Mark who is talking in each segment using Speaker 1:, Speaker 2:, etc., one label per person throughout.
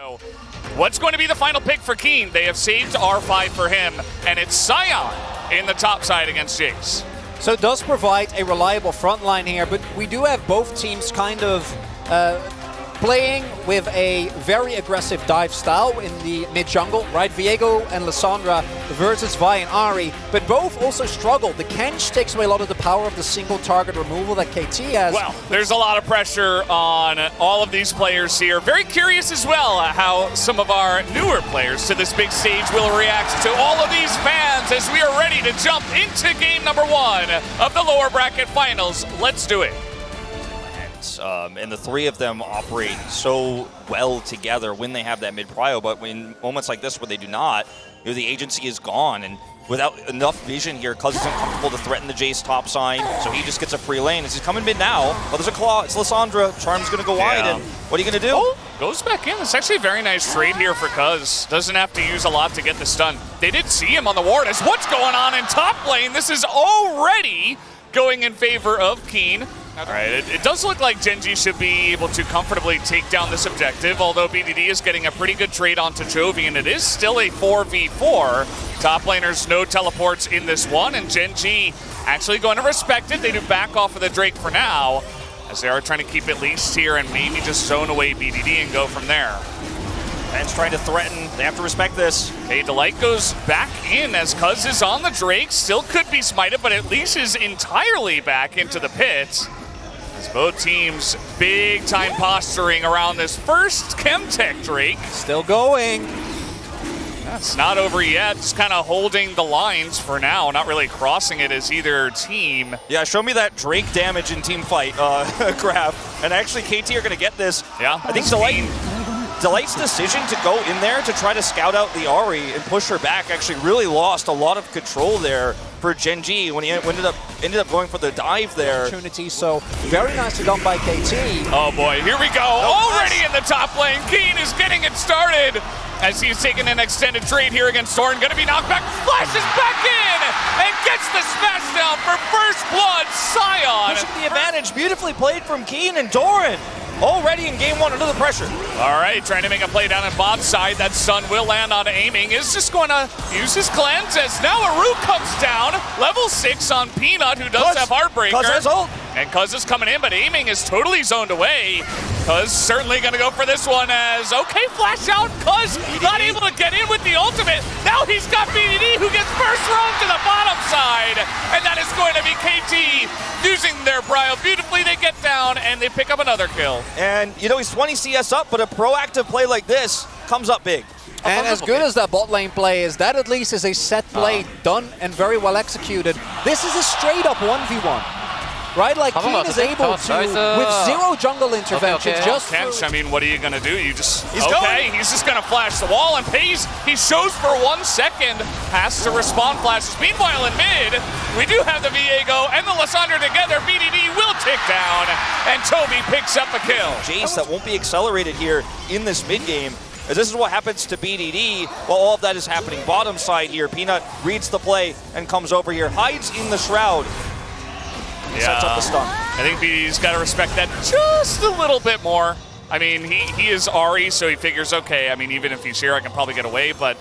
Speaker 1: So, what's going to be the final pick for Keen? They have saved R5 for him, and it's Sion in the top side against Jace.
Speaker 2: So it does provide a reliable front line here, but we do have both teams kind of playing with a very aggressive dive style in the mid-jungle, right? Viego and Lissandra versus Vi and Ahri, but both also struggle. The Kench takes away a lot of the power of the single target removal that KT has.
Speaker 1: Well, there's a lot of pressure on all of these players here. Very curious as well how some of our newer players to this big stage will react to all of these fans as we are ready to jump into game number 1 of the lower bracket finals. Let's do it.
Speaker 3: And the three of them operate so well together when they have that mid-prio, but in moments like this where they do not, you know, the agency is gone, and without enough vision here, Cuz is uncomfortable to threaten the Jace top side, so he just gets a free lane. As he's coming mid now, oh, there's a claw, it's Lissandra, Charm's gonna go wide, and what are you gonna do?
Speaker 1: Oh, goes back in. It's actually a very nice trade here for Cuz. Doesn't have to use a lot to get the stun. They did see him on the ward as what's going on in top lane. This is already going in favor of Keen. All right, it does look like Genji should be able to comfortably take down this objective, although BDD is getting a pretty good trade onto Jovi, and it is still a 4v4. Top laners, no teleports in this one, and Genji actually going to respect it. They do back off of the Drake for now, as they are trying to keep it leased here and maybe just zone away BDD and go from there.
Speaker 3: Ben's trying to threaten. They have to respect this.
Speaker 1: Okay, Delight goes back in as Cuz is on the Drake. Still could be smited, but at least is entirely back into the pit. As both teams big time posturing around this first Chemtech Drake.
Speaker 2: Still going.
Speaker 1: That's not over yet. Just kind of holding the lines for now. Not really crossing it as either team.
Speaker 3: Yeah, show me that Drake damage in team fight graph. And actually, KT are going to get this.
Speaker 1: Yeah,
Speaker 3: I think Delight's decision to go in there to try to scout out the Ahri and push her back actually really lost a lot of control there for Genji when he ended up going for the dive there.
Speaker 2: Opportunity, so very nicely done by KT.
Speaker 1: Oh boy, here we go. Already in the top lane. Keen is getting it started as he's taking an extended trade here against Doran. Gonna be knocked back, flashes back in, and gets the smash down for first blood. Sion.
Speaker 3: Pushing the advantage, beautifully played from Keen and Doran. Already in game 1 under the pressure.
Speaker 1: All right, trying to make a play down on Bob's side. That stun will land on Aiming. Is just going to use his cleanse as now Aru comes down. Level 6 on Peanut, who does have Heartbreaker.
Speaker 3: Cuz has ult.
Speaker 1: And Cuz is coming in, but Aiming is totally zoned away. Cuz certainly going to go for this one as, okay, flash out. Cuz not able to get in with the ultimate. Now he's got BDD, who gets first thrown to the bottom side. And that is going to be KT using their brio beautifully. They get down and they pick up another kill.
Speaker 3: And, you know, he's 20 CS up, but a proactive play like this comes up big.
Speaker 2: And as good as that bot lane play is, that at least is a set play done and very well executed. This is a straight up 1v1. Right, like Keen is able to, with zero jungle interventions, just
Speaker 1: Kench, I mean, what are you gonna do? You just,
Speaker 3: he's
Speaker 1: just gonna flash the wall and pays. He shows for 1 second, has to respawn flashes. Meanwhile, in mid, we do have the Viego and the Lissandra together. BDD will tick down, and Toby picks up a kill.
Speaker 3: Jace that won't be accelerated here in this mid game. As this is what happens to BDD while all of that is happening. Bottom side here, Peanut reads the play and comes over here, hides in the shroud. Sets up the stun.
Speaker 1: I think BDD's got to respect that just a little bit more. I mean, he is Ahri, so he figures, okay, I mean, even if he's here, I can probably get away, but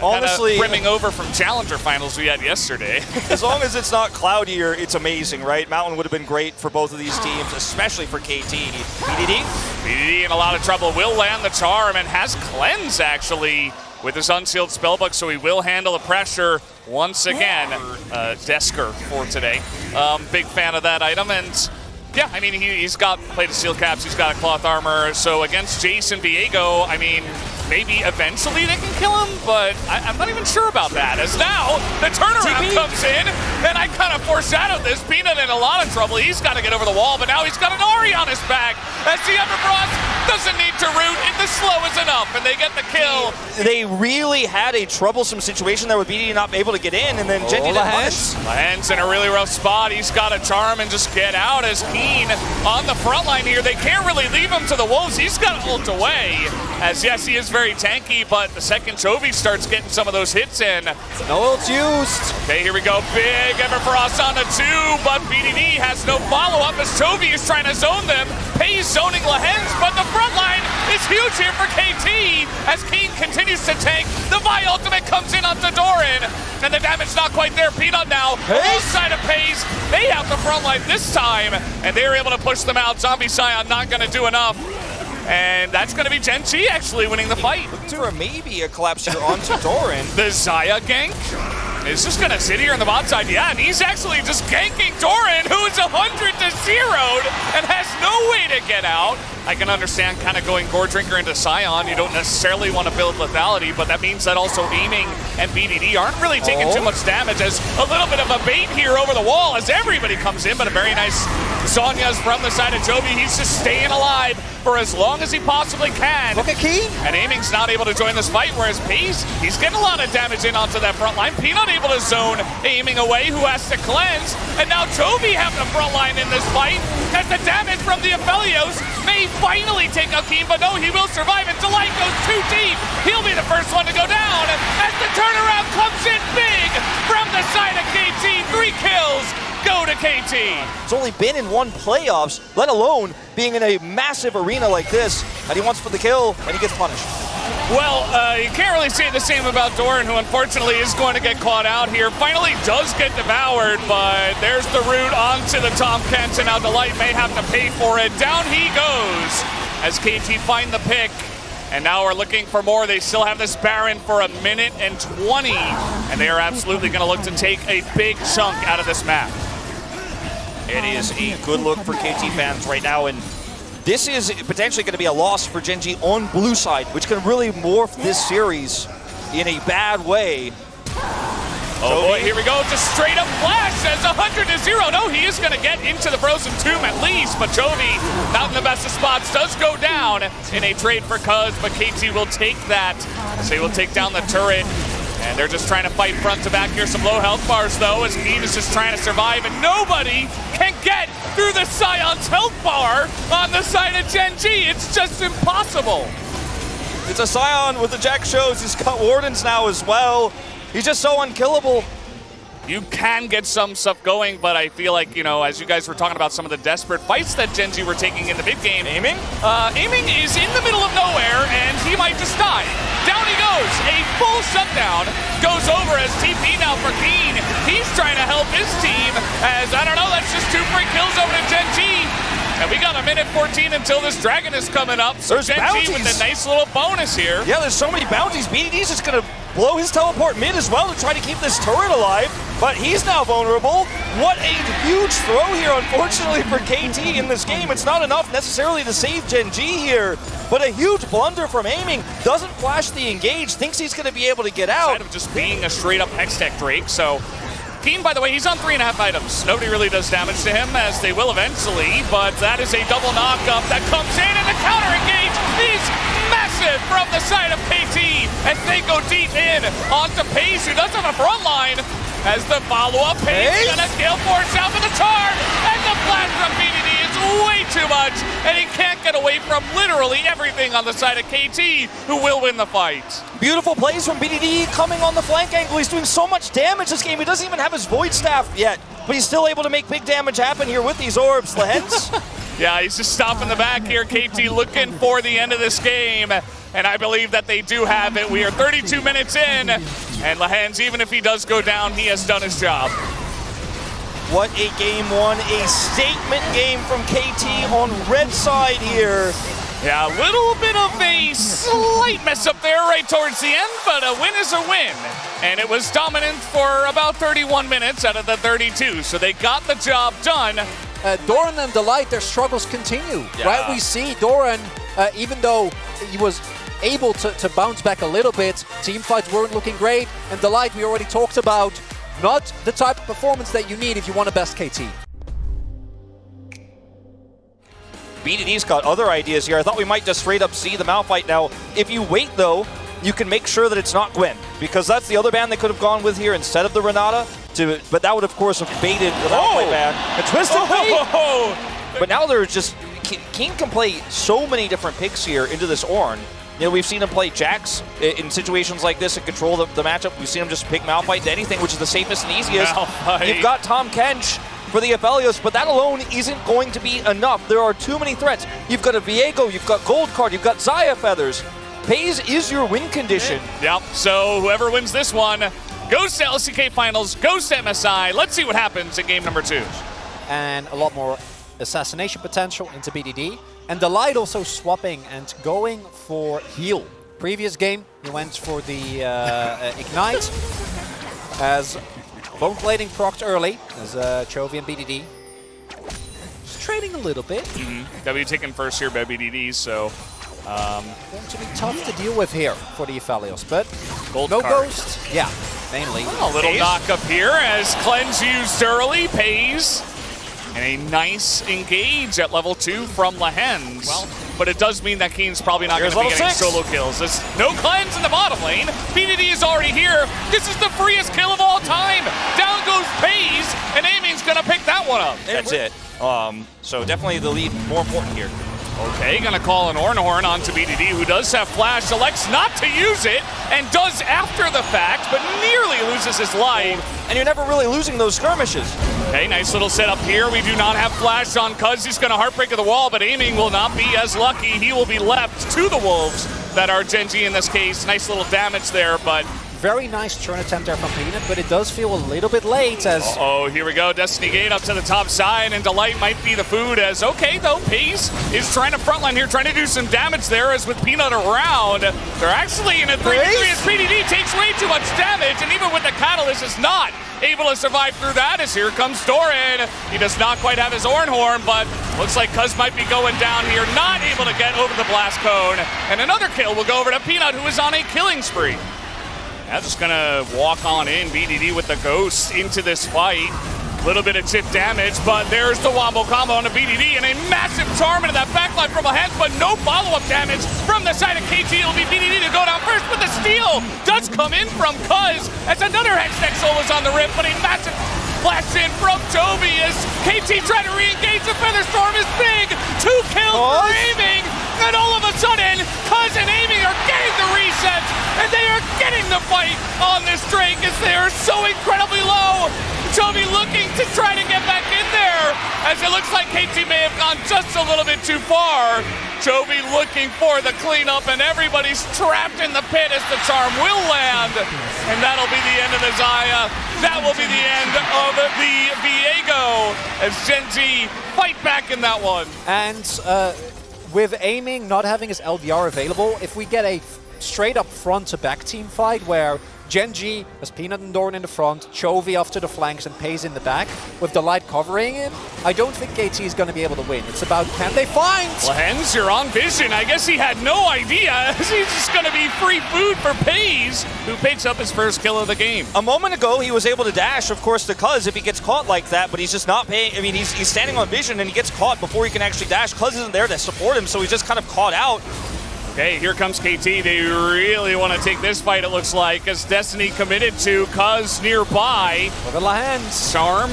Speaker 1: honestly, brimming over from Challenger finals we had yesterday.
Speaker 3: As long as it's not cloudier, it's amazing, right? Mountain would have been great for both of these teams, especially for KT. BDD
Speaker 1: in a lot of trouble. Will land the charm and has cleanse, actually, with his unsealed spellbook, so he will handle the pressure once again. Desker for today. Big fan of that item, and yeah, I mean, he's got plated steel caps, he's got a cloth armor, so against Jason Viego, I mean, maybe eventually they can kill him, but I'm not even sure about that, as now the turnaround comes in, and I kind of foreshadowed this. Peanut in a lot of trouble. He's got to get over the wall, but now he's got an Ahri on his back, as the Everfrost doesn't need to root, and the slow is enough, and they get the kill.
Speaker 3: They really had a troublesome situation there with BDD not able to get in, and then Genji didn't much.
Speaker 1: Lahen's in a really rough spot. He's got to charm and just get out as Keen on the front line here. They can't really leave him to the wolves. He's got to ult away, as yes, he is very tanky, but the second Chovy starts getting some of those hits in.
Speaker 2: No ults used.
Speaker 1: Okay, here we go. Big Everfrost on the 2, but BDD has no follow-up as Chovy is trying to zone them. Pays zoning Lahen's, but the front line is huge here for KT. as Keen continues to tank. The Vi ultimate comes in onto Doran, and the damage not quite there. Peanut now, both side of Pays. They have the front line this time, and they're able to push them out. Zombie Scion not going to do enough. And that's going to be Gen G actually winning the fight.
Speaker 3: Or maybe a collapse here onto Doran.
Speaker 1: The Xayah gank is just going to sit here on the bot side. Yeah, and he's actually just ganking Doran, who is 100 to 0'd and has no way to get out. I can understand kind of going Gore Drinker into Scion. You don't necessarily want to build lethality, but that means that also Aiming and BDD aren't really taking too much damage, as a little bit of a bait here over the wall as everybody comes in, but a very nice Zhonya's from the side of Jovi. He's just staying alive for as long as he possibly can.
Speaker 2: Look at Keen.
Speaker 1: And Aiming's not able to join this fight, whereas Pace, he's getting a lot of damage in onto that front line. Peanut able to zone Aiming away, who has to cleanse. And now Jovi having a front line in this fight, as the damage from the Aphelios may finally take out Keen, but no, he will survive, and Delight goes too deep. He'll be the first one to go down, as the turnaround comes in big from the side of KT. 3 kills go to KT.
Speaker 3: He's only been in 1 playoffs, let alone being in a massive arena like this, and he wants for the kill, and he gets punished.
Speaker 1: Well, you can't really say the same about Doran, who unfortunately is going to get caught out here. Finally does get devoured, but there's the root onto the Tom Kent, and now Delight may have to pay for it. Down he goes as KT find the pick. And now we're looking for more. They still have this Baron for 1 minute and 20, and they are absolutely going to look to take a big chunk out of this map.
Speaker 3: It is a good look for KT fans right now, and this is potentially going to be a loss for Gen G on blue side, which can really morph this series in a bad way.
Speaker 1: Oh boy, here we go, just straight up flash as 100 to 0. No, he is going to get into the frozen tomb at least, but Jovi, not in the best of spots, does go down in a trade for Cuz, but KT will take that. So they will take down the turret, and they're just trying to fight front to back here. Some low health bars though, as Keen is just trying to survive, and nobody can get through the Scion's health bar on the side of Gen G. It's just impossible.
Speaker 3: It's a Scion with the Jack shows. He's got Wardens now as well. He's just so unkillable.
Speaker 1: You can get some stuff going, but I feel like, you know, as you guys were talking about some of the desperate fights that Gen G were taking in the mid game.
Speaker 3: Aiming?
Speaker 1: Aiming is in the middle of nowhere, and he might just die. Down he goes. A full shutdown goes over as TP now for Keen. He's trying to help his team, as, I don't know, that's just 2 free kills over to Gen G. And we got 1 minute 14 until this dragon is coming up. So
Speaker 3: There's
Speaker 1: Gen
Speaker 3: bounties.
Speaker 1: G with a nice little bonus here.
Speaker 3: Yeah, there's so many bounties. BDD's just going to blow his teleport mid as well to try to keep this turret alive, but he's now vulnerable. What a huge throw here, unfortunately, for KT in this game. It's not enough necessarily to save Gen G here, but a huge blunder from Aiming. Doesn't flash the engage, thinks he's going to be able to get out.
Speaker 1: Instead of just being a straight-up Hextech Drake, so Keen, by the way, he's on 3.5 items. Nobody really does damage to him, as they will eventually, but that is a double knock-up that comes in, and the counter-engage is massive from the side of KT, as they go deep in onto Pace, who does have a front line, as the follow-up Pace gonna kill Force out for the charm, and the flash from BDD is way too much, and he can't get away from literally everything on the side of KT, who will win the fight.
Speaker 3: Beautiful plays from BDD coming on the flank angle. He's doing so much damage this game. He doesn't even have his Void Staff yet, but he's still able to make big damage happen here with these orbs. Lehens?
Speaker 1: Yeah, he's just stopping the back here. KT looking for the end of this game, and I believe that they do have it. We are 32 minutes in, and Lehens, even if he does go down, he has done his job.
Speaker 3: What a game one, a statement game from KT on red side here.
Speaker 1: Yeah, a little bit of a slight mess up there right towards the end, but a win is a win. And it was dominant for about 31 minutes out of the 32, so they got the job done.
Speaker 2: Doran and Delight, their struggles continue, right? We see Doran, even though he was able to bounce back a little bit, team fights weren't looking great, and Delight, we already talked about, not the type of performance that you need if you want to best KT.
Speaker 3: BDD's got other ideas here. I thought we might just straight up see the Malphite now. If you wait, though, you can make sure that it's not Gwen, because that's the other ban they could have gone with here instead of the Renata. But that would, of course, have baited the Malphite ban. A Twisted Fate! But now they're just... Keen can play so many different picks here into this Ornn. You know, we've seen him play Jax in situations like this and control the matchup. We've seen him just pick Malphite to anything, which is the safest and easiest.
Speaker 1: Malphite.
Speaker 3: You've got Tom Kench for the Aphelios, but that alone isn't going to be enough. There are too many threats. You've got a Viego, you've got Gold Card, you've got Xayah Feathers. Pays is your win condition.
Speaker 1: Yep, so whoever wins this one goes to LCK Finals, goes to MSI. Let's see what happens in game number 2.
Speaker 2: And a lot more assassination potential into BDD. And Delight also swapping and going for heal. Previous game, he went for the Ignite as Bone Plating procced early as Chovy and BDD. Just trading a little bit.
Speaker 1: W taken first here by BDD, so
Speaker 2: Going to be tough to deal with here for the Aphelios, but
Speaker 1: Gold
Speaker 2: no
Speaker 1: card.
Speaker 2: Ghost. Yeah, mainly.
Speaker 1: A little knock up here as Cleanse used early, Pays. And a nice engage at level 2 from Lehens. Well, but it does mean that Keen's probably not going to be getting solo kills. There's no Cleanse in the bottom lane. BDD is already here. This is the freest kill of all time. Down goes Pays, and Aiming's going to pick that one up.
Speaker 3: That's it. So definitely the lead more important here.
Speaker 1: Okay, gonna call an Ornhorn onto BDD, who does have flash, elects not to use it, and does after the fact, but nearly loses his life.
Speaker 3: And you're never really losing those skirmishes.
Speaker 1: Okay, nice little setup here. We do not have flash on Cuz. He's gonna heartbreak of the wall, but Aiming will not be as lucky. He will be left to the Wolves that are Genji in this case. Nice little damage there, but
Speaker 2: very nice turn attempt there from Peanut, but it does feel a little bit late as...
Speaker 1: Oh, here we go. Destiny Gate up to the top side, and Delight might be the food as, okay, though, Pays is trying to frontline here, trying to do some damage there as with Peanut around. They're actually in a 3v3 as PDD takes way too much damage, and even with the Catalyst is not able to survive through that as here comes Doran. He does not quite have his Ornhorn, but looks like Cuz might be going down here, not able to get over the blast cone. And another kill will go over to Peanut, who is on a killing spree. Now just gonna walk on in, BDD with the Ghost into this fight. Little bit of chip damage, but there's the wombo combo on the BDD and a massive charm into that backline from a hand, but no follow-up damage from the side of KT. It'll be BDD to go down first, but the steal does come in from Cuz as another Hextech Soul is on the rip, but a massive flash in from Chovy as KT trying to re-engage. The Featherstorm is big. 2 kills for Aiming, and all of a sudden, Cuz and Aiming are getting the reset, and they are getting the fight on this Drake as they are so incredibly low. Chovy looking to try to get back in there, as it looks like KT may have gone just a little bit too far. Chovy looking for the cleanup, and everybody's trapped in the pit as the charm will land. And that'll be the end of the Xayah. That will be the end of the Viego, as Genji fight back in that one.
Speaker 2: And with Aiming not having his LDR available, if we get a straight up front to back team fight where Genji has Peanut and Dorn in the front, Chovy off to the flanks and Pays in the back, with Delight covering him, I don't think KT is going to be able to win. It's about, can they find?
Speaker 1: Lehens, you're on vision. I guess he had no idea. He's just going to be free food for Pays, who picks up his first kill of the game.
Speaker 3: A moment ago, he was able to dash, of course, to Cuz if he gets caught like that, but he's just not paying. I mean, he's standing on vision and he gets caught before he can actually dash. Cuz isn't there to support him, so he's just kind of caught out.
Speaker 1: Okay, here comes KT. They really want to take this fight, it looks like, as Destiny committed to Cuz nearby.
Speaker 2: Look at Lehens.
Speaker 1: Charm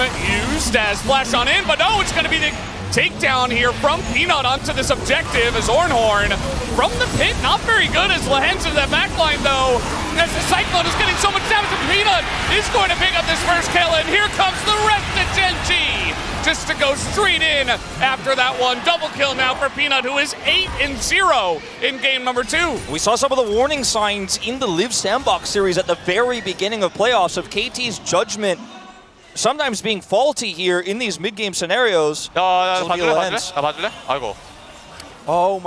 Speaker 1: used as flash on in, but no, it's going to be the takedown here from Peanut onto this objective as Ornhorn from the pit. Not very good as Lehens in that backline, though. As the Cyclone is getting so much damage, and Peanut is going to pick up this first kill, and here comes the rest of Genji, just to go straight in after that one. Double kill now for Peanut, who is 8-0 in game number 2.
Speaker 3: We saw some of the warning signs in the Live Sandbox series at the very beginning of playoffs of KT's judgment sometimes being faulty here in these mid-game scenarios.
Speaker 2: Oh my god,
Speaker 3: Oh,
Speaker 2: the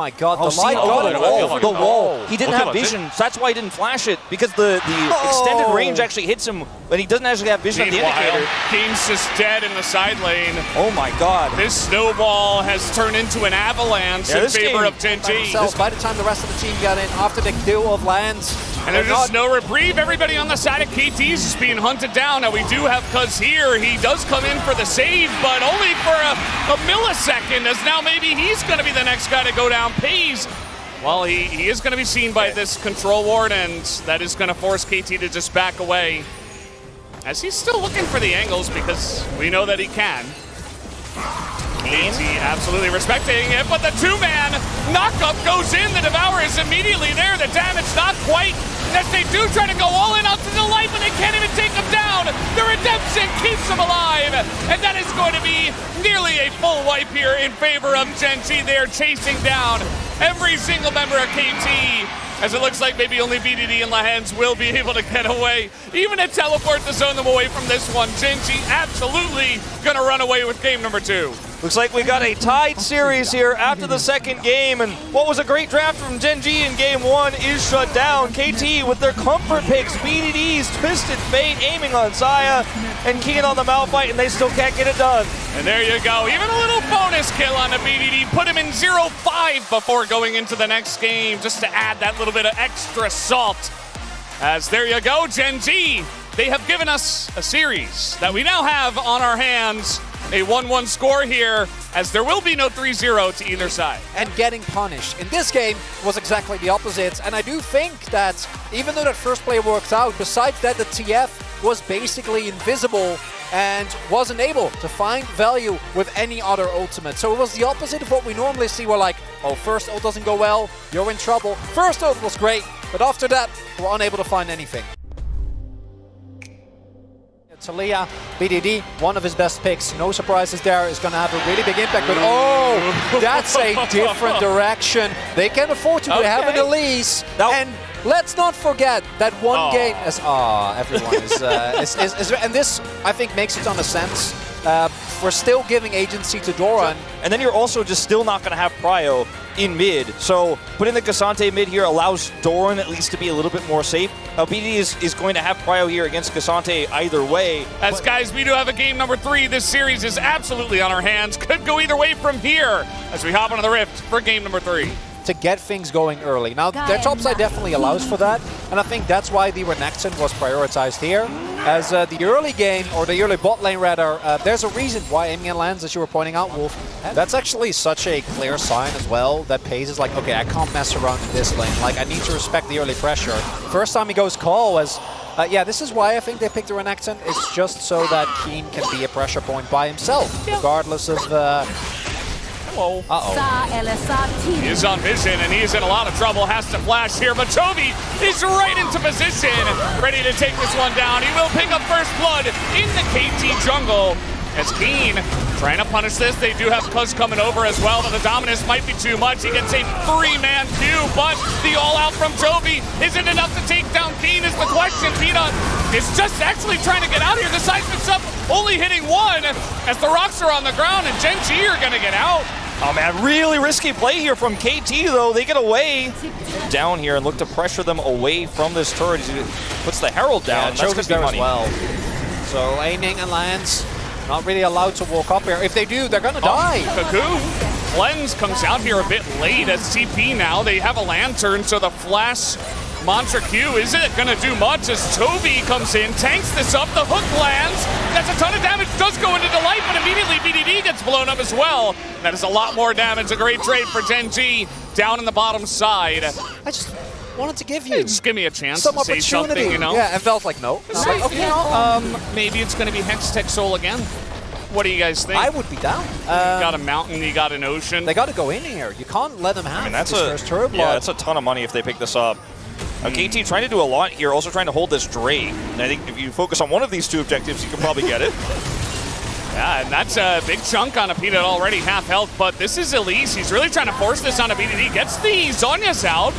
Speaker 2: light got it.
Speaker 3: the wall. He didn't have vision, so that's why he didn't flash it, because the extended range actually hits him, but he doesn't actually have vision on the indicator.
Speaker 1: Keen's just dead in the side lane.
Speaker 3: Oh my god.
Speaker 1: This snowball has turned into an avalanche in favor of Genji.
Speaker 2: By the time the rest of the team got in, after the kill of Lands,
Speaker 1: And there's just no reprieve. Everybody on the side of KT is just being hunted down. Now we do have Cuz here. He does come in for the save, but only for a millisecond, as now maybe he's going to be the next guy to go down. Pays, well, he is going to be seen by this control ward, and that is going to force KT to just back away, as he's still looking for the angles because we know that he can. KT absolutely respecting it, but the 2-man knockup goes in. The Devour is immediately there. The damage not quite, as they do try to go all in onto the light, but they can't even take him down. The redemption keeps him alive, and that is going to be nearly a full wipe here in favor of Genji. They are chasing down every single member of KT, as it looks like maybe only BDD and Lahens will be able to get away. Even a teleport to zone them away from this one. Gen.G absolutely going to run away with game number 2.
Speaker 3: Looks like we got a tied series here after the second game, and what was a great draft from Gen.G in game 1 is shut down. KT with their comfort picks, BDD's Twisted Fate aiming on Zaya, and Keen on the Malphite, and they still can't get it done.
Speaker 1: And there you go, even a little bonus kill on the BDD, put him in 0-5 before going into the next game, just to add that little bit of extra salt. As there you go, Gen.G, they have given us a series that we now have on our hands. A 1-1 score here, as there will be no 3-0 to either side.
Speaker 2: And getting punished in this game was exactly the opposite. And I do think that even though that first play worked out, besides that the TF was basically invisible and wasn't able to find value with any other ultimate. So it was the opposite of what we normally see. We're like, oh, first ult doesn't go well, you're in trouble. First ult was great, but after that, we're unable to find anything. Talia, BDD, one of his best picks. No surprises there. Is going to have a really big impact. But oh, that's a different direction. They can afford to. They have an Elise. And let's not forget that one game as everyone is and this I think makes a ton of sense. We're still giving agency to Doran.
Speaker 3: And then you're also just still not going to have Prio in mid. So putting the Cassante mid here allows Doran at least to be a little bit more safe. BD is going to have Prio here against Cassante either way.
Speaker 1: As guys, we do have a game number 3. This series is absolutely on our hands. Could go either way from here as we hop onto the Rift for game number 3.
Speaker 2: To get things going early. Now, their topside definitely allows for that, and I think that's why the Renekton was prioritized here. As the early game, or the early bot lane rather, there's a reason why aiming at lands, as you were pointing out, Wolf. That's actually such a clear sign as well, that PaZe is like, okay, I can't mess around in this lane. Like, I need to respect the early pressure. First time he goes call was, yeah, this is why I think they picked the Renekton. It's just so that Keen can be a pressure point by himself, regardless of...
Speaker 1: Hello.
Speaker 2: Uh-oh.
Speaker 1: He is on vision, and he is in a lot of trouble. Has to flash here, but Toby is right into position, ready to take this one down. He will pick up first blood in the KT jungle. As Keen trying to punish this. They do have Cuz coming over as well, but the dominance might be too much. He gets a 3-man queue, but the all-out from Toby isn't enough to take down Keen is the question. Peanut is just actually trying to get out here. The seismic's up, only hitting one as the rocks are on the ground, and Gen.G are going to get out.
Speaker 3: Oh man, really risky play here from KT though. They get away down here and look to pressure them away from this turret. He puts the Herald down.
Speaker 2: Yeah, Choke is there as well. So aiming and lands. Not really allowed to walk up here. If they do, they're gonna die.
Speaker 1: Cuckoo. Cleanse comes out here a bit late as CP now. They have a lantern, so the flash Mantra Q isn't gonna do much as Toby comes in, tanks this up, the hook lands. That's a ton of damage, does go into Delight, but immediately BDD gets blown up as well. That is a lot more damage, a great trade for Gen.G down in the bottom side.
Speaker 2: I just wanted to give you
Speaker 1: just give me a chance
Speaker 2: some
Speaker 1: to say something, you know?
Speaker 2: Yeah, and felt like no. Like, okay,
Speaker 1: maybe it's gonna be Hextech Soul again. What do you guys think?
Speaker 2: I would be down.
Speaker 1: You got a mountain, you got an ocean.
Speaker 2: They got to go in here. You can't let them have
Speaker 3: that's
Speaker 2: this first turret blood.
Speaker 3: Yeah, that's a ton of money if they pick this up. KT trying to do a lot here, also trying to hold this Drake. And I think if you focus on one of these two objectives, you can probably get it.
Speaker 1: Yeah, and that's a big chunk on a Peanut already, half health, but this is Elise. He's really trying to force this on a BDD. Gets the Zhonya's out,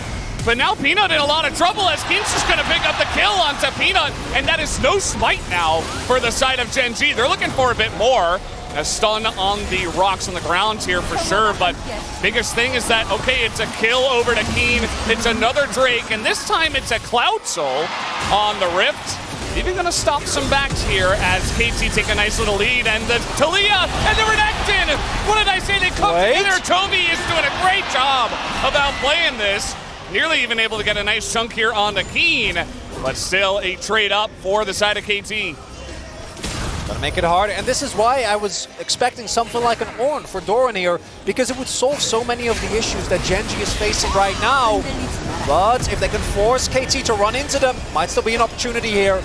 Speaker 1: but now Peanut in a lot of trouble as Keen's just going to pick up the kill onto Peanut, and that is no smite now for the side of Gen.G. They're looking for a bit more. A stun on the rocks on the ground here for sure, but biggest thing is that, okay, it's a kill over to Keen, it's another Drake, and this time it's a Cloud Soul on the Rift. Even gonna stop some backs here as KT take a nice little lead, and the Talia and the Renekton. What did I say? They come together. Toby is doing a great job of outplaying this. Nearly even able to get a nice chunk here on the Keen, but still a trade up for the side of KT.
Speaker 2: Gonna make it harder, and this is why I was expecting something like an Ornn for Doran here, because it would solve so many of the issues that Gen.G is facing right now. But if they can force KT to run into them, might still be an opportunity here.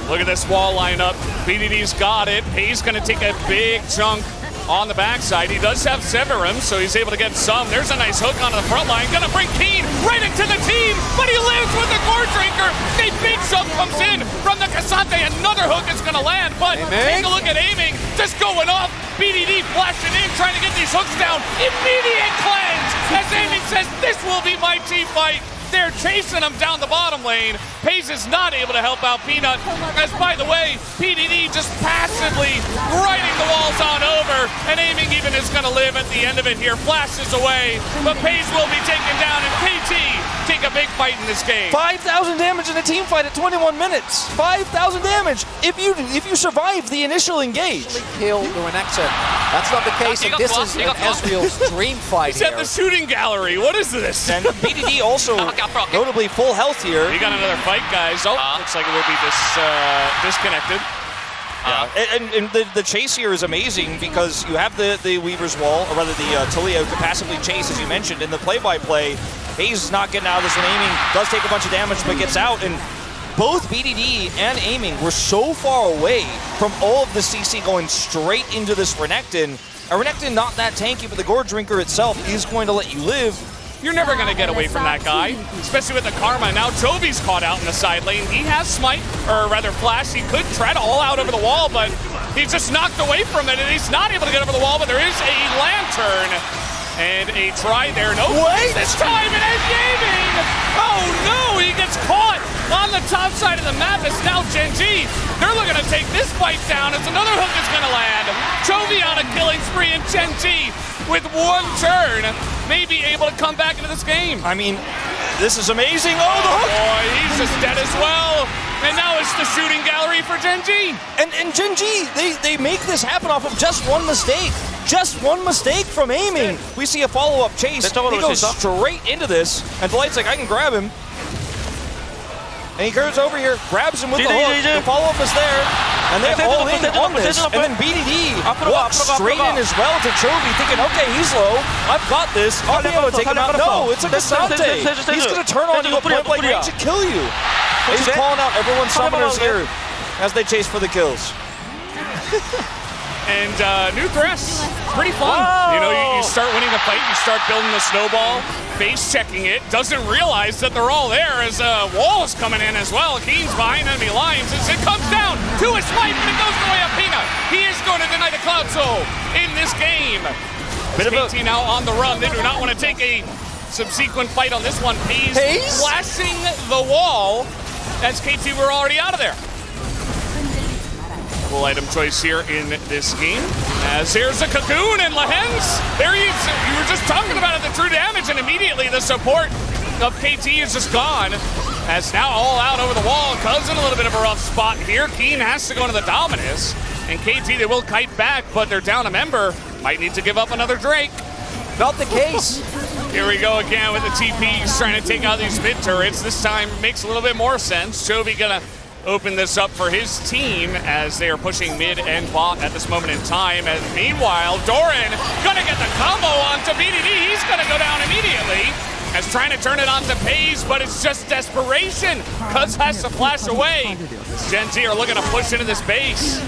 Speaker 1: Look at this wall lineup. BDD's got it. PaZe gonna take a big chunk on the backside. He does have Severum, so he's able to get some. There's a nice hook onto the front line. Gonna bring Keen right into the team, but he lives with the Core Drinker. A big shove comes in from the Cassante. Another hook is gonna land, but take a look at aiming. Just going off. BDD flashing in, trying to get these hooks down. Immediate cleanse as Aiming says, this will be my team fight. They're chasing him down the bottom lane. Paze is not able to help out Peanut, as by the way, PDD just passively riding the walls on over, and Aiming even is going to live at the end of it here. Flashes away, but Paze will be taken down, and KT take a big fight in this game.
Speaker 3: 5,000 damage in a team fight at 21 minutes. 5,000 damage if you survive the initial engage.
Speaker 2: Kill the Renekton. That's not the case, and this is Ezreal's dream fight
Speaker 1: He's
Speaker 2: here.
Speaker 1: at the shooting gallery. What is this?
Speaker 3: And BDD also notably full health here.
Speaker 1: We got another fight, guys. Oh, looks like it will be disconnected.
Speaker 3: And the chase here is amazing because you have the Weaver's Wall, or rather the Taliyah could passively chase, as you mentioned, in the play-by-play. Hayes is not getting out of this one. Aiming does take a bunch of damage, but gets out. And both BDD and Aiming were so far away from all of the CC going straight into this Renekton. A Renekton not that tanky, but the Gore Drinker itself is going to let you live.
Speaker 1: You're never going to get away from that guy, especially with the Karma. Now Jovi's caught out in the side lane. He has Smite, or rather Flash. He could try to all out over the wall, but he's just knocked away from it, and he's not able to get over the wall, but there is a Lantern. And a try there. No plays this time, and Aiming! Oh no, he gets caught on the top side of the map. It's now Gen G. They're looking to take this fight down as another hook is going to land. Jovi on a killing spree, and Gen G with one turn may be able to come back into this game.
Speaker 3: I mean, this is amazing. Oh, the hook!
Speaker 1: Boy, he's just dead as well. And now it's the shooting gallery for Gen G.
Speaker 3: And Gen G, they make this happen off of just one mistake. Just one mistake from Aiming. We see a follow-up chase. He goes straight into this, and Delight's like, I can grab him. And he curves over here, grabs him with the hook. The follow-up is there, and they're all in on this. And then BDD walks straight in as well to Chovy, thinking, okay, he's low. I've got this. I'll be able to take him out. No, it's a Cassante. He's going to turn on you at point-blank range and kill you. He's calling out everyone's summoners here as they chase for the kills.
Speaker 1: And new Thresh, pretty fun. Whoa. You know, you start winning a fight, you start building the snowball, face checking it, doesn't realize that they're all there as Wall is coming in as well. Keen's behind enemy lines as it comes down to a Smite, but it goes the way of Peanut. He is going to deny the Cloud Soul in this game. KT now on the run. They do not want to take a subsequent fight on this one. Paze flashing the wall as KT were already out of there. Full item choice here in this game. As here's a Cocoon and Lahens. There he is. You were just talking about it, the true damage, and immediately the support of KT is just gone. As now all out over the wall. Cuz in a little bit of a rough spot here. Keen has to go into the Dominus. And KT, they will kite back, but they're down a member. Might need to give up another Drake.
Speaker 2: Not the case.
Speaker 1: Here we go again with the TPs trying to take out these mid turrets. This time makes a little bit more sense. Chovy gonna open this up for his team as they are pushing mid and bot at this moment in time. And meanwhile, Doran gonna get the combo onto BDD. He's gonna go down immediately as trying to turn it onto Paze, but it's just desperation. Cuz has to flash away. Gen Z are looking to push into this base.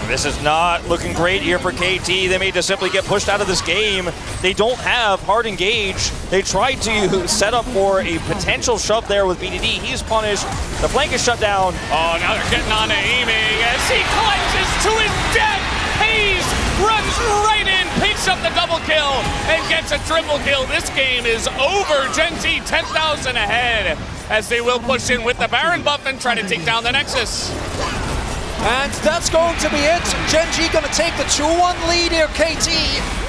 Speaker 3: This is not looking great here for KT. They may just simply get pushed out of this game. They don't have hard engage. They tried to set up for a potential shove there with BDD. He's punished. The flank is shut down.
Speaker 1: Oh, now they're getting on to Aiming as he cleanses to his death. Hayes runs right in, picks up the double kill, and gets a triple kill. This game is over. Gen Z 10,000 ahead as they will push in with the Baron buff and try to take down the Nexus.
Speaker 2: And that's going to be it. Gen G going to take the 2-1 lead here. KT,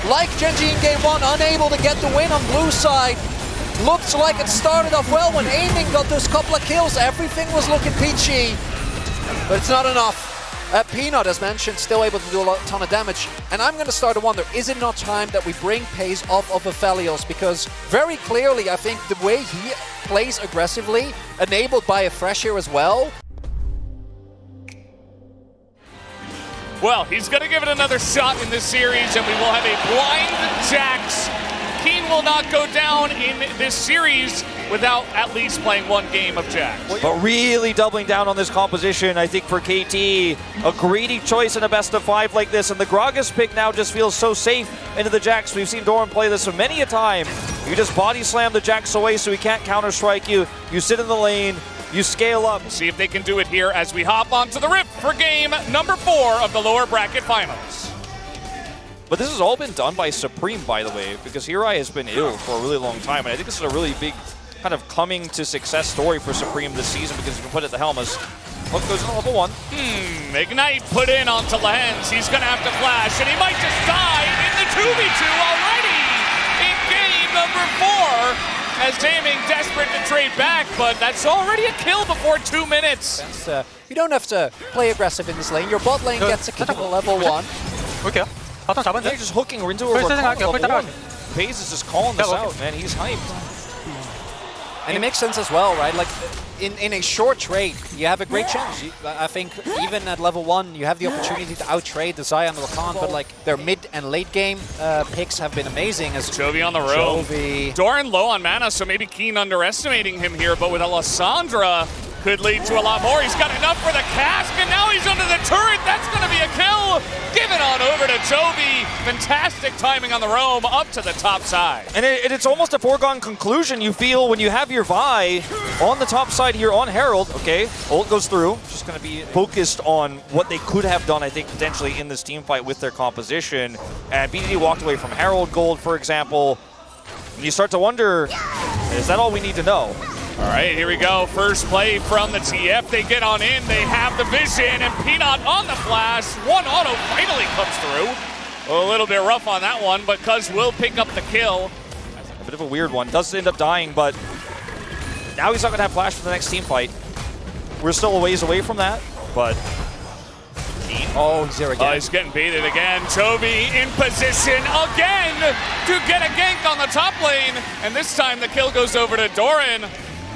Speaker 2: like Gen G in game one, unable to get the win on blue side. Looks like it started off well when Aiming got those couple of kills. Everything was looking peachy, but it's not enough. Peanut, as mentioned, still able to do a ton of damage. And I'm going to start to wonder, is it not time that we bring Paze off of Aphelios? Because very clearly, I think the way he plays aggressively, enabled by a Fresh here as well.
Speaker 1: Well, he's going to give it another shot in this series, and we will have a blind Jax. Keen will not go down in this series without at least playing one game of Jax.
Speaker 3: But really doubling down on this composition, I think, for KT. A greedy choice in a best of 5 like this, and the Gragas pick now just feels so safe into the Jax. We've seen Doran play this many a time. You just body slam the Jax away so he can't counter-strike you. You sit in the lane. You scale up.
Speaker 1: See if they can do it here as we hop onto the Rift for game number 4 of the lower bracket finals.
Speaker 3: But this has all been done by Supreme, by the way, because Hirai has been ill for a really long time, and I think this is a really big kind of coming to success story for Supreme this season because he can put it at the helm as Hook goes into level 1.
Speaker 1: Ignite put in onto Lehens. He's going to have to flash, and he might just die in the 2v2 already in game number 4. As Aiming desperate to trade back, but that's already a kill before 2 minutes.
Speaker 2: You don't have to play aggressive in this lane. Your bot lane gets a kill at level 1.
Speaker 4: 볼게요. 바텀 잡았는데?
Speaker 3: They're just hooking into a
Speaker 4: first 생각할게요.
Speaker 3: level 1.
Speaker 4: 따라갈게요.
Speaker 3: FaZe is just calling this out, man. He's hyped.
Speaker 2: And it makes sense as well, right? Like, in a short trade, you have a great chance. I think even at level 1, you have the opportunity to out-trade the Xayah and the Rakan, but like their mid and late game picks have been amazing. As
Speaker 1: Chovy on the road. Doran low on mana, so maybe Keen underestimating him here, but with Alessandra, could lead to a lot more. He's got enough for the cask, and now he's under the turret. That's going to be a kill. Give it on over to Chovy. Fantastic timing on the roam up to the top side.
Speaker 3: And it's almost a foregone conclusion, you feel, when you have your Vi on the top side here on Herald. Okay, ult goes through. Just going to be focused on what they could have done, I think, potentially in this team fight with their composition. And BDD walked away from Herald Gold, for example. And you start to wonder, is that all we need to know?
Speaker 1: All right, here we go. First play from the TF. They get on in. They have the vision, and Peanut on the flash. One auto finally comes through. A little bit rough on that one, but Cuz will pick up the kill.
Speaker 3: A bit of a weird one. Does end up dying, but now he's not going to have flash for the next team fight. We're still a ways away from that, but...
Speaker 2: Oh, he's there again.
Speaker 1: He's getting baited again. Chovy in position again to get a gank on the top lane. And this time the kill goes over to Doran.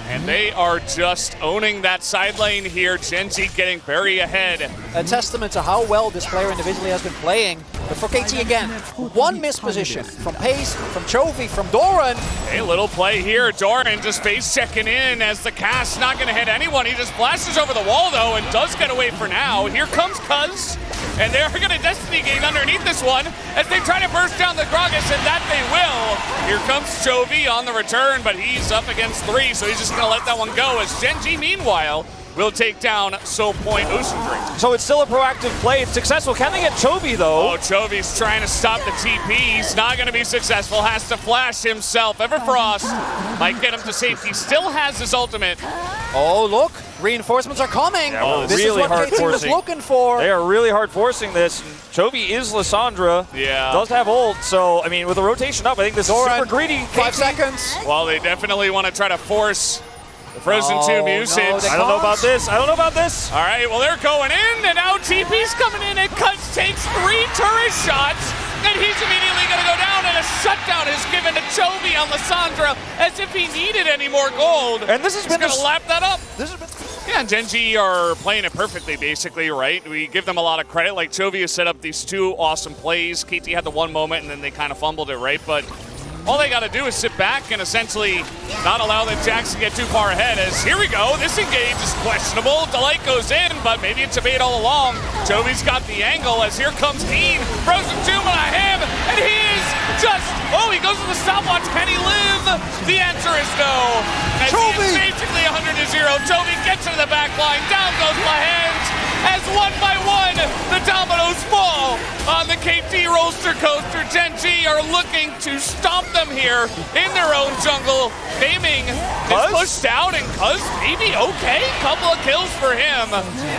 Speaker 1: And they are just owning that side lane here. Gen Z getting very ahead.
Speaker 2: A testament to how well this player individually has been playing. But for KT again, one missed position from Pace, from Chovy, from Doran.
Speaker 1: A little play here. Doran just face checking in as the cast not going to hit anyone. He just flashes over the wall though and does get away for now. Here comes Cuz. And they're going to Destiny Gate underneath this one as they try to burst down the Gragas, and that they will. Here comes Chovy on the return, but he's up against 3, so he's just going to let that one go as Genji, meanwhile, will take down Soul Point Ocean Drink.
Speaker 3: So it's still a proactive play. It's successful. Can they get Chovy, though?
Speaker 1: Oh, Chovy's trying to stop the TP. He's not going to be successful. Has to flash himself. Everfrost might get him to safety. Still has his ultimate.
Speaker 2: Oh, look. Reinforcements are coming.
Speaker 3: Yeah,
Speaker 2: this
Speaker 3: really
Speaker 2: is what KT was looking for.
Speaker 3: They are really hard forcing this. Chovy is Lissandra.
Speaker 1: Yeah.
Speaker 3: Does have ult, so, I mean, with the rotation up, I think this is super greedy.
Speaker 2: 5 seconds.
Speaker 1: Well, they definitely want to try to force the Frozen Tomb usage.
Speaker 2: No,
Speaker 3: I don't know about this. I don't know about this.
Speaker 1: All right, well, they're going in, and now TP's coming in, and Cuz takes 3 turret shots, and he's immediately going to go down, and a shutdown is given to Chovy on Lissandra as if he needed any more gold.
Speaker 3: And this has
Speaker 1: He's
Speaker 3: been
Speaker 1: going to lap that up.
Speaker 3: This has been
Speaker 1: Yeah, and Genji are playing it perfectly, basically, right? We give them a lot of credit. Like, Chovy has set up these 2 awesome plays. KT had the one moment, and then they kind of fumbled it, right? But all they got to do is sit back and essentially not allow the Jacks to get too far ahead. As here we go, this engage is questionable. Delight goes in, but maybe it's a bait all along. Chovy's got the angle as here comes Keen. Frozen Tomb on him, and he is just, oh, he goes to the stopwatch. Can he live? The answer is no. As
Speaker 2: Chovy!
Speaker 1: he is basically 100-0. Chovy gets into the back line. Down goes Lehens. As one by one, the dominoes fall on the KT roller coaster. Gen G are looking to stomp them here in their own jungle. Aiming is pushed out, and Cuz maybe okay. Couple of kills for him,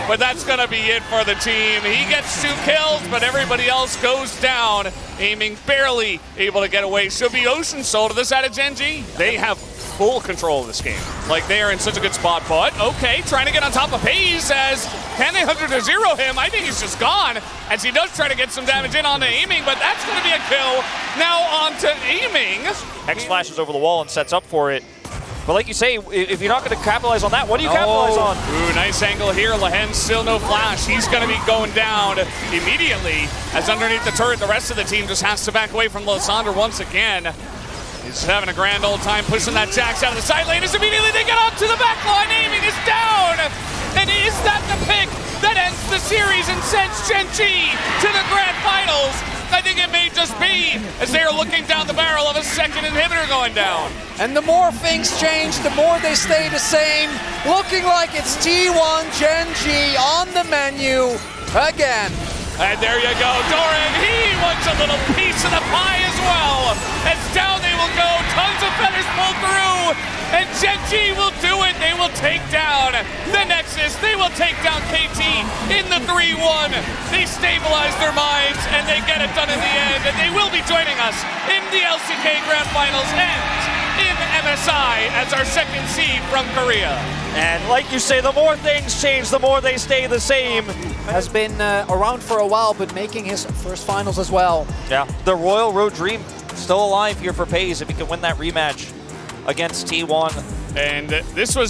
Speaker 1: but that's going to be it for the team. He gets 2 kills, but everybody else goes down. Aiming barely able to get away. Should be Ocean Soul to the side of Gen G. They have full control of this game. Like, they are in such a good spot, but okay, trying to get on top of Hayes as can they 100-0 him? I think he's just gone as he does try to get some damage in onto Aiming, but that's going to be a kill. Now onto Aiming.
Speaker 3: Hex flashes over the wall and sets up for it. But like you say, if you're not going to capitalize on that, what do you capitalize on?
Speaker 1: Ooh, nice angle here. Lehens still no flash. He's going to be going down immediately as underneath the turret, the rest of the team just has to back away from Lysandra once again. He's having a grand old time pushing that Jax out of the side lane as immediately they get up to the back line. Aiming is down. And is that the pick that ends the series and sends Gen G to the grand finals? I think it may just be as they are looking down the barrel of a second inhibitor going down.
Speaker 2: And the more things change, the more they stay the same. Looking like it's T1 Gen G on the menu again.
Speaker 1: And there you go, Doran, he wants a little piece of the pie as well. As down they will go, tons of feathers pull through, and Gen.G will do it. They will take down the Nexus. They will take down KT in the 3-1. They stabilize their minds, and they get it done in the end, and they will be joining us in the LCK Grand Finals and in MSI as our second seed from Korea.
Speaker 5: And like you say, the more things change, the more they stay the same.
Speaker 2: Has been around for a while, but making his first finals as well.
Speaker 5: Yeah, the Royal Road dream still alive here for FaZe if he can win that rematch against T1.
Speaker 1: And this was